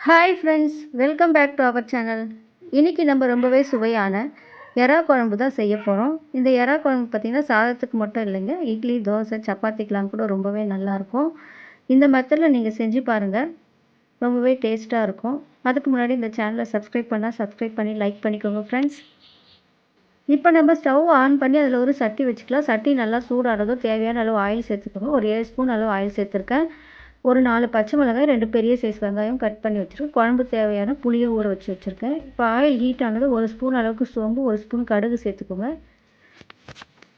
Hi friends, welcome back to our channel. இன்றைக்கி நம்ம ரொம்பவே சுவையான எறா குழம்பு தான் செய்ய போகிறோம். இந்த எறா குழம்பு பார்த்திங்கன்னா சாதத்துக்கு மட்டும் இல்லைங்க, இட்லி, தோசை, சப்பாத்திக்கெலாம் கூட ரொம்பவே நல்லாயிருக்கும். இந்த மெத்தடில் நீங்கள் செஞ்சு பாருங்கள், ரொம்பவே டேஸ்ட்டாக இருக்கும். அதுக்கு முன்னாடி இந்த சேனலை சப்ஸ்கிரைப் பண்ணி லைக் பண்ணிக்கோங்க ஃப்ரெண்ட்ஸ். இப்போ நம்ம ஸ்டவ் ஆன் பண்ணி அதில் ஒரு சட்டி வச்சுக்கலாம். சட்டி நல்லா சூடானதும் தேவையான அளவு ஆயில் சேர்த்துக்கோங்க. ஒரு 7 ஸ்பூன் அளவு ஆயில் சேர்த்துருக்கேன். ஒரு 4 பச்சை மிளகாய், 2 பெரிய சைஸ் வெங்காயம் கட் பண்ணி வச்சுருக்கேன். குழம்பு தேவையான புளியை ஊற வச்சு வச்சுருக்கேன். இப்போ ஆயில் ஹீட் ஆனது 1 ஸ்பூன் அளவுக்கு சோம்பு, 1 ஸ்பூன் கடுகு சேர்த்துக்கோங்க.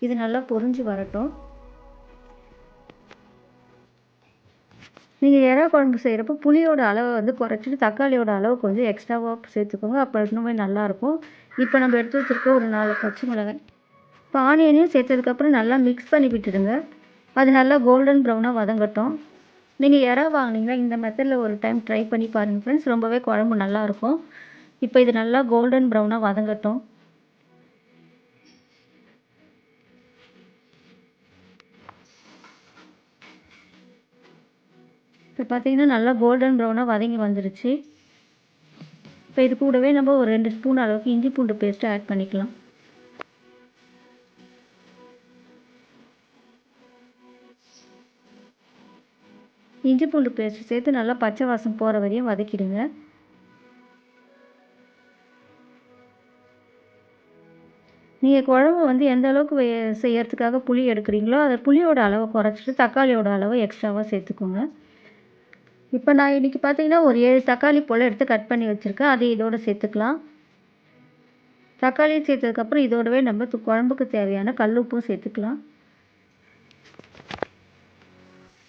இது நல்லா பொரிஞ்சு வரட்டும். நீங்கள் எறா குழம்பு செய்கிறப்போ புளியோட அளவை குறைச்சிட்டு தக்காளியோட அளவு கொஞ்சம் எக்ஸ்ட்ராவாக சேர்த்துக்கோங்க. அப்போ இன்னுமே நல்லாயிருக்கும். இப்போ நம்ம எடுத்து வச்சுருக்க ஒரு 4 பச்சை மிளகாய், இப்போ ஆனியனையும் சேர்த்ததுக்கப்புறம் நல்லா மிக்ஸ் பண்ணி விட்டுடுங்க. அது நல்லா கோல்டன் ப்ரௌனாக வதங்கட்டும். நீங்கள் எறா வாங்கினீங்கன்னா இந்த மெத்தடில் ஒரு டைம் ட்ரை பண்ணி பாருங்கள் ஃப்ரெண்ட்ஸ், ரொம்பவே குழம்பு நல்லாயிருக்கும். இப்போ இது நல்லா கோல்டன் ப்ரௌனாக வதங்கட்டும். இப்போ பார்த்தீங்கன்னா நல்லா கோல்டன் ப்ரௌனாக வதங்கி வந்துருச்சு. இப்போ இது கூடவே நம்ம ஒரு 2 ஸ்பூன் அளவுக்கு இஞ்சி பூண்டு பேஸ்ட்டு ஆட் பண்ணிக்கலாம். இஞ்சி பூண்டு பேஸ்ட்டு சேர்த்து நல்லா பச்சை வாசம் போகிற வரையும் வதக்கிடுங்க. நீங்கள் குழம்பு எந்த அளவுக்கு செய்யறதுக்காக புளி எடுக்கிறீங்களோ அதை புளியோட அளவை குறைச்சிட்டு தக்காளியோட அளவை எக்ஸ்ட்ராவாக சேர்த்துக்கோங்க. இப்போ நான் இன்றைக்கி பார்த்தீங்கன்னா ஒரு 7 தக்காளி போல் எடுத்து கட் பண்ணி வச்சுருக்கேன். அதை இதோடு சேர்த்துக்கலாம். தக்காளி சேர்த்ததுக்கப்புறம் இதோடவே நம்ம குழம்புக்கு தேவையான கல்லுப்பும் சேர்த்துக்கலாம்.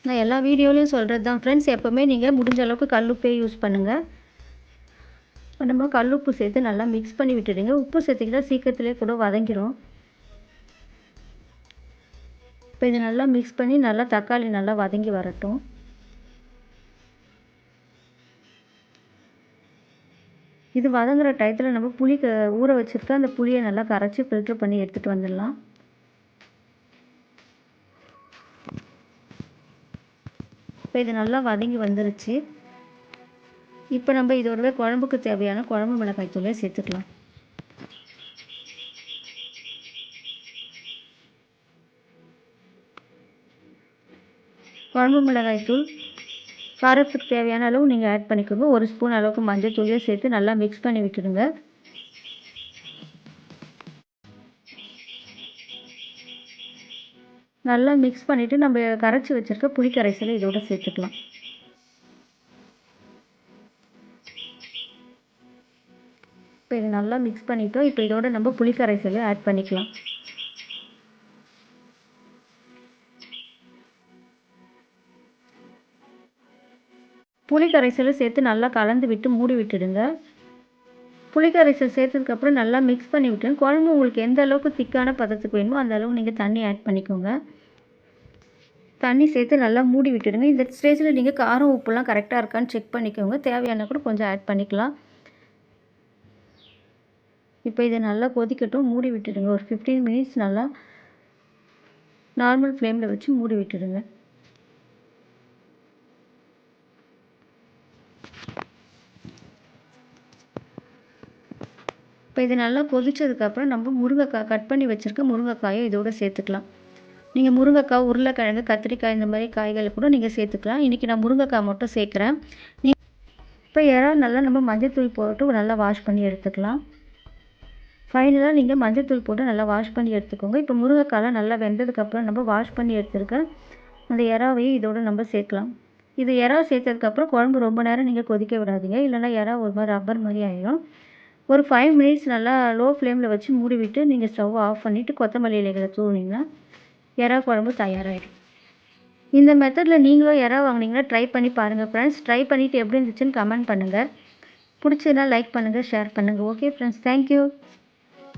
நான் எல்லா வீடியோலையும் சொல்கிறது தான் ஃப்ரெண்ட்ஸ், எப்போவுமே நீங்கள் முடிஞ்ச அளவுக்கு கல்லுப்பே யூஸ் பண்ணுங்கள். நம்ம கல்லுப்பு சேர்த்து நல்லா மிக்ஸ் பண்ணி விட்டுடுங்க. உப்பு சேர்த்திக்கிட்டா சீக்கிரத்துலேயே கூட வதங்கிடும். இப்போ இதை நல்லா மிக்ஸ் பண்ணி நல்லா தக்காளி நல்லா வதங்கி வரட்டும். இது வதங்குற டயத்தில் நம்ம புளி ஊற வச்சுருக்க அந்த புளியை நல்லா கரைச்சி ஃபில்ட்ரு பண்ணி எடுத்துகிட்டு வந்துடலாம். இப்போ இது நல்லா வதங்கி வந்துருச்சு. இப்போ நம்ம இதோட குழம்புக்கு தேவையான குழம்பு மிளகாய் தூளை சேர்த்துக்கலாம். குழம்பு மிளகாய் தூள் காரத்துக்கு தேவையான அளவு நீங்கள் ஆட் பண்ணிக்கோங்க. 1 ஸ்பூன் அளவுக்கு மஞ்சள் தூளையும் சேர்த்து நல்லா மிக்ஸ் பண்ணி விட்டுடுங்க. நல்லா மிக்ஸ் பண்ணிவிட்டு நம்ம கரைச்சி வச்சுருக்க புளி கரைசலை இதோட சேர்த்துக்கலாம். இப்போ இது நல்லா மிக்ஸ் பண்ணிட்டோம். இப்போ இதோட நம்ம புளி கரைசலை ஆட் பண்ணிக்கலாம். புளி கரைசலை சேர்த்து நல்லா கலந்து விட்டு மூடி விட்டுடுங்க. புளி கரைசல் சேர்த்ததுக்கப்புறம் நல்லா மிக்ஸ் பண்ணி விட்டுருங்க. குழம்பு உங்களுக்கு எந்த அளவுக்கு திக்கான பதத்துக்கு வேணுமோ அந்த அளவு நீங்கள் தண்ணி ஆட் பண்ணிக்கோங்க. தண்ணி சேர்த்து நல்லா மூடி விட்டுடுங்க. இந்த ஸ்டேஜில் நீங்கள் காரம் உப்புலாம் கரெக்டாக இருக்கான்னு செக் பண்ணிக்கோங்க. தேவையான கூட கொஞ்சம் ஆட் பண்ணிக்கலாம். இப்போ இதை நல்லா கொதிக்கட்டும், மூடி விட்டுடுங்க. ஒரு 15 மினிட்ஸ் நல்லா நார்மல் ஃப்ளேமில் வச்சு மூடி விட்டுடுங்க. இப்போ இது நல்லா கொதிச்சதுக்கப்புறம் நம்ம முருங்கைக்காய் கட் பண்ணி வச்சுருக்க முருங்கைக்காயை இதோட சேர்த்துக்கலாம். நீங்கள் முருங்கைக்காய், உருளைக்கிழங்கு, கத்திரிக்காய் இந்த மாதிரி காய்களை கூட நீங்கள் சேர்த்துக்கலாம். இன்றைக்கி நான் முருங்கைக்காய் மட்டும் சேர்க்குறேன். இப்போ நல்லா நம்ம மஞ்சள்தூள் போட்டு நல்லா வாஷ் பண்ணி எடுத்துக்கலாம். ஃபைனலாக நீங்கள் மஞ்சள்தூள் போட்டு நல்லா வாஷ் பண்ணி எடுத்துக்கோங்க. இப்போ முருங்கைக்காயெலாம் நல்லா வெந்ததுக்கப்புறம் நம்ம வாஷ் பண்ணி எடுத்துருக்க அந்த எறாவையும் இதோடு நம்ம சேர்க்கலாம். இது எறா சேர்த்ததுக்கப்புறம் குழம்பு ரொம்ப நேரம் நீங்கள் கொதிக்க விடாதீங்க, இல்லைன்னா எறா ஒரு மாதிரி ரப்பர் மாதிரி ஆகிடும். ஒரு 5 மினிட்ஸ் நல்லா லோ ஃப்ளேமில் வச்சு மூடி விட்டு நீங்கள் ஸ்டவ் ஆஃப் பண்ணிவிட்டு கொத்தமல்லி இலைகளை தூவினீங்கன்னா எறா குழம்பு தயாராகிடும். இந்த மெத்தடில் நீங்களும் எறா வாங்கினீங்கன்னா ட்ரை பண்ணி பாருங்கள் ஃப்ரெண்ட்ஸ். ட்ரை பண்ணிவிட்டு எப்படி இருந்துச்சுன்னு கமெண்ட் பண்ணுங்கள். பிடிச்சதுன்னா லைக் பண்ணுங்கள், ஷேர் பண்ணுங்கள். Okay friends, thank you.